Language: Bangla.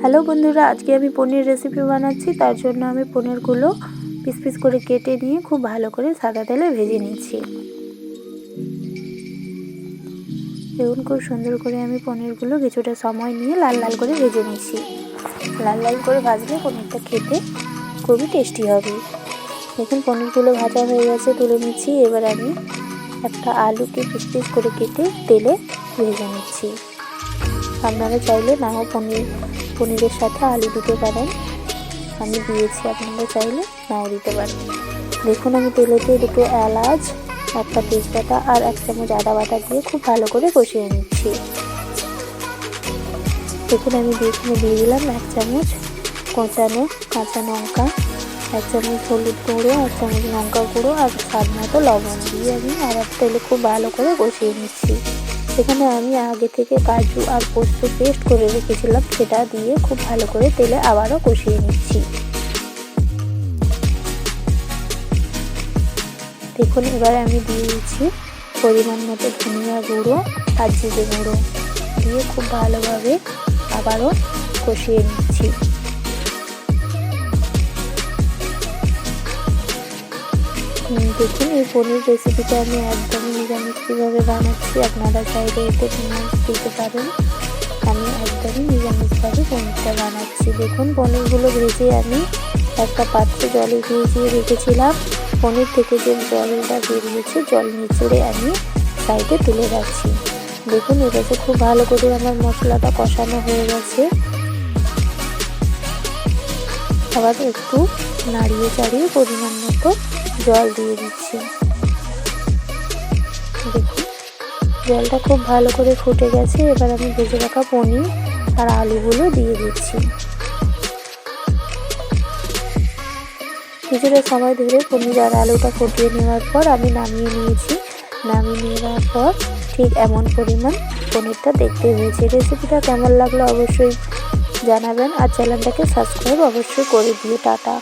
হ্যালো বন্ধুরা, আজকে আমি পনির রেসিপি বানাচ্ছি। তার জন্য আমি পনিরগুলো পিস পিস করে কেটে নিয়ে খুব ভালো করে সাদা তেলে ভেজে নিচ্ছি। দেখুন খুব সুন্দর করে আমি পনিরগুলো কিছুটা সময় নিয়ে লাল লাল করে ভেজে নিচ্ছি। লাল লাল করে ভাজলে পনিরটা খেতে খুবই টেস্টি হবে। দেখুন পনিরগুলো ভাজা হয়ে গেছে, তুলে নিচ্ছি। এবার আমি একটা আলুকে পিস পিস করে কেটে তেলে ভেজে নিচ্ছি। আপনারা চাইলে নাও পনিরের সাথে আলু দিতে পারেন, আমি দিয়েছি, আপনারা চাইলে নাও দিতে পারেন। দেখুন আমি তেলেতে দুটো এলাচ, একটা তেজপাতা আর 1 চামচ আদা বাটা দিয়ে খুব ভালো করে কষিয়ে নিচ্ছি। দেখুন আমি দিয়ে দিলাম 1 চামচ কোচানো কাঁচা লঙ্কা, 1 চামচ হলুদ গুঁড়ো, 1 চামচ লঙ্কা গুঁড়ো আর স্বাদ মতো লবণ দিয়ে আমি আবার তেলে খুব ভালো করে কষিয়ে নিচ্ছি। এখানে আমি আগে থেকে কাজু আর পোস্ত পেস্ট করে রেখেছিলাম, সেটা দিয়ে খুব ভালো করে তেলে আবারও কষিয়ে নিচ্ছি। দেখুন এবার আমি দিয়ে দিচ্ছি পরিমাণ মতো ধনিয়া গুঁড়ো আর জিরে গুঁড়ো দিয়ে খুব ভালোভাবে আবারও কষিয়ে নিচ্ছি। দেখুন এই পনির রেসিপিটা আমি একদমই নিরামিষভাবে বানাচ্ছি, আপনারা চাইলে এতে পেঁয়াজ দিতে পারেন। আমি একদমই নিরামিষভাবে পনিরটা বানাচ্ছি। দেখুন পনিরগুলো ভেজে আমি একটা পাত্রে জলে ভিজিয়ে রেখেছিলাম। পনির থেকে যে জলটা বেরিয়েছে, জল নিচড়ে আমি সাইডে তুলে রাখছি। দেখুন এটাতে খুব ভালো করে আমার মশলাটা কষানো হয়ে গেছে। আবার একটু নাড়িয়ে চাড়িয়ে পরিমাণ মতো জল দিয়ে দিচ্ছি। দেখুন জলটা খুব ভালো করে ফুটে গেছে। এবার আমি ভেজে রাখা পনির আর আলুগুলো দিয়ে দিচ্ছি। কিছুটা সময় ধরে পনির আর আলুটা ফুটিয়ে নেওয়ার পর আমি নামিয়ে নিয়েছি। নামিয়ে নেওয়ার পর ঠিক এমন পরিমাণ পনিরটা দেখতে হয়েছে। রেসিপিটা কেমন লাগলো অবশ্যই জানাবেন আর চ্যানেলটাকে সাবস্ক্রাইব অবশ্যই করে দিও। টাটা।